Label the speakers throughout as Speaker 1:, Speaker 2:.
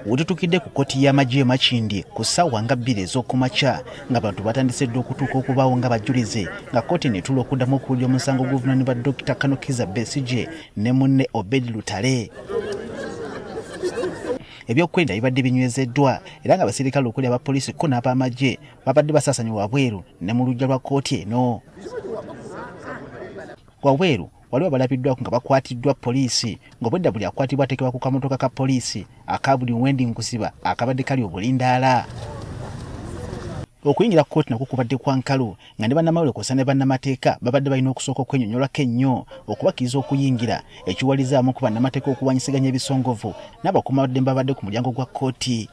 Speaker 1: ututukidde ku kkooti y'amagye Makindye ku ssaawa nga 2 ez'okumakya ng'abantu batandise dda okutuuka okubaawo nga bajulize nga kkooti netuula okuddamu okuwulira omusango gw'obuvunaanibwa Dr. Kanokiza Besigye ne munne Obed Lutale. Ebyokwerinda bibadde binywezeddwa era nga abasirikale okuli abapoliisi ko n'abamagye babadde basaasaanya wabweru ne mu luggya lwa kkooti eno. Wabweru waliwo abalabiddwako nga bakwatiddwa poliisi ng'obwedda buli akwatibwa ateekebwa ku kamotoka ka poliisi aka buli Wendi Nkusiba akabadde kali obulindaala. Okuyingira kkooti nakwo kubadde kwa nkalu nga ne bannamawulire kw'ossa ne bannamateeka babadde balina okusooka okwennyonnyolako ennyo okubakkiriza okuyingira ekiwalizaamu ku bannamateeka okuwanyisiganya ebisongovu n'abakuumaddembe babadde ku mulyango gwa kkooti.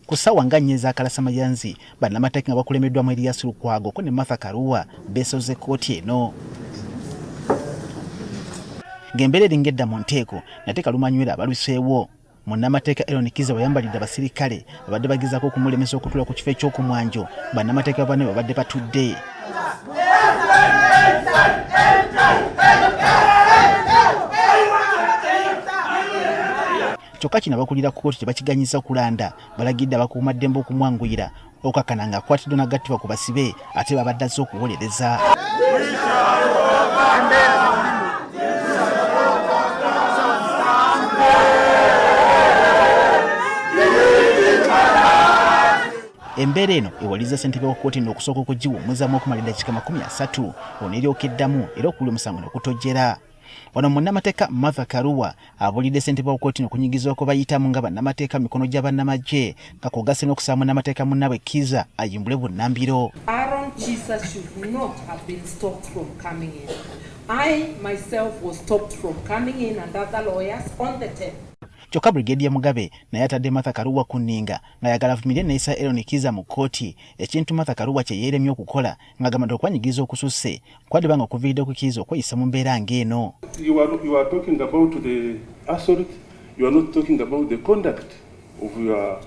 Speaker 1: Ku ssaawa nga 4 ez'akalasamayanzi bannamateeka nga bakulembeddwamu Erias Lukwago ko ne Martha Karua beesoze kkooti eno. Ng'embeera eringedda mu nteeko nate Kalumanywera abaluseewo munnamateeka Aaron Kiza bayambalidde abasirikale babadde bagezaako okumulemesa okutuula ku kifo eky'okumwanjo bannamateeka banne babadde batudde. Kyokka kino abakulira kkooti tebakiganyisa kulanda balagidde abakuumaddembe okumwanguyira okakana nga akwatiddwa n'agattibwa ku basibe ate babadde azze okuwolereza. Embeera eno ewaliza ssentebe wa kkooti n'okusooka okugiwummuzaamu okumala eddakiika 30 ono eryokeddamu era okuwulira omusango n'okutojjera. Wano munnamateeka Martha Karua abuulidde ssentebe wa kkooti n'okunyigiza okwo bayitamu nga bannamateeka mikono gya bannamagye nga kw'ogasse n'okusaba munnamateeka munnaabwe Kiza ayimbule bunnambiro.
Speaker 2: Aaron Kiza should not have been stopped from coming in. I myself was stopped from coming in and other lawyers on the 10th.
Speaker 1: Kyokka Brigadier Mugabe naye atadde Martha Karua ku nninga ng'ayagala avumirire n'eyisa Aaron Kiza mu kkooti ekintu Martha Karua kye yeeremye okukola ng'agamba nti okubanyigiriza okususse kwadibanga okuviiridde ku Kiza okweyisa mu mbeera ng'eno.
Speaker 3: You are talking about the assault, you are not talking about the conduct of your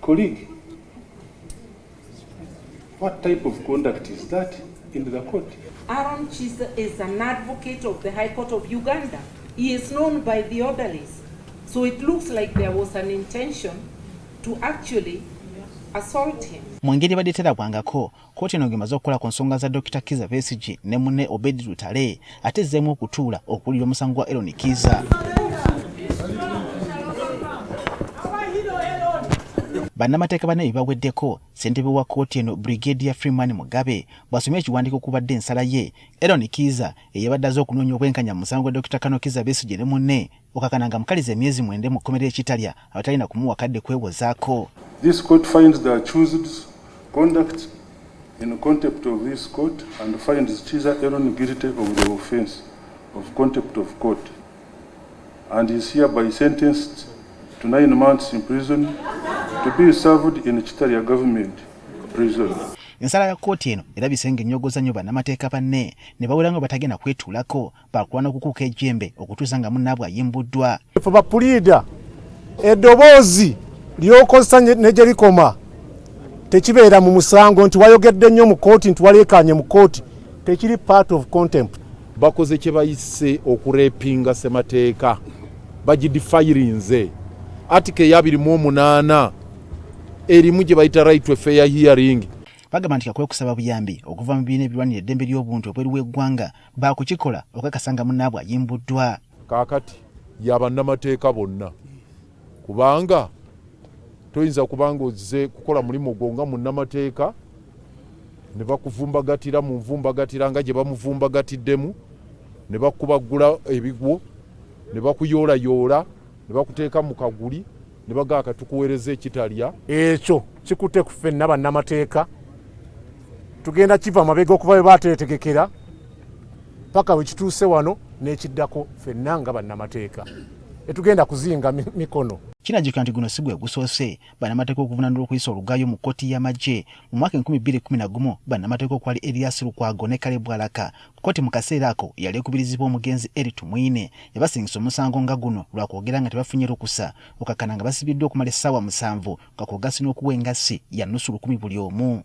Speaker 3: colleague. What type of conduct is that in the court?
Speaker 2: Aaron Kiza is an advocate of the High Court of Uganda. He is known by the orderlies. So it looks like there was an intention to actually assault him.
Speaker 1: Mu ngeri badde terabwangako kkooti eno ng'emaze okukola ku nsonga za Dr. Kiza Besigye ne munne Obed Lutale ate ezzeemu okutuula okuwulira omusango gwa Aaron Kiza. Bannamateeka banne baweddeko ssentebe wa kkooti eno Brigadier Freeman Mugabe bw'asomye ekiwandiiko kubadde ensala ye Aaron Kiza eyabadde azze okunoonya obwenkanya mu musango gwa Dr. Kanokiza Besigye ne munne okakana nga mukaliza emyezi 9 mu kkomera ekitalya abatalina kumuwa kadde kwewozaako.
Speaker 3: This court finds the accused conduct in contempt of this court and finds Kiza Aaron guilty of the offence of contempt of court and is hereby sentenced to 9 months in prison to be served in Kitalya government prison.
Speaker 1: Ensala ya kkooti eno erabise ng'ennyogoza nnyo bannamateeka banne ne bawera nga batagenda kwetuulako bakulwana okukuuka ejjembe okutuusa nga munnaabwe ayimbuddwa.
Speaker 4: Ffe bapuliida eddoboozi ly'okozesa ne gye likoma tekibeera mu musango nti wayogedde nnyo mu kkooti nti waleekaanye mu kkooti tekiri part of contempt.
Speaker 5: Bakoze kye bayise okureepinga ssemateeka bagidifayirinze article ya 28 erimu gye bayita right to fair hearing.
Speaker 1: Bagamba nti kakoye kusaba buyambi okuva mu bibiina ebirwanira eddembe ly'obuntu obweru w'eggwanga baakukikola okakasa nga munnaabwe ayimbuddwa.
Speaker 5: Kaakati y'abannamateeka bonna kubanga toyinza kubanga ozze kukola mulimu gwo nga munnamateeka ne bakuvumbagatira mu nvumbagatira nga gye bamuvumbagatiddemu ne bakubagula ebigwo ne bakuyoolayoola ne bakuteeka mu kaguli ne bagaaka tukuweereza ekitalya.
Speaker 4: Ekyo kikutte ku ffenna bannamateeka tugenda kiva mabega okuva bwe baateetegekera paka bwe kituuse wano n'ekiddako ffenna nga bannamateeka etugenda kuzinga mikono.
Speaker 1: Kinajjukira nti guno si gwe gusoose bannamateeka okuvunaanibwa okuyisa olugaayo mu kkooti y'amagye mu mwaka 2011 bannamateeka okwali Erias Lukwago ne Caleb Alaka kkooti mu kaseera ako yali ekubirizibwa omugenzi Eritu Mwine yabasingisa omusango nga guno lwa kwogera nga tebafunye lukusa okakana nga basibiddwa okumala essaawa 7 nga kw'ogasse n'okuwa engassi ya nnusu 100 buli omu.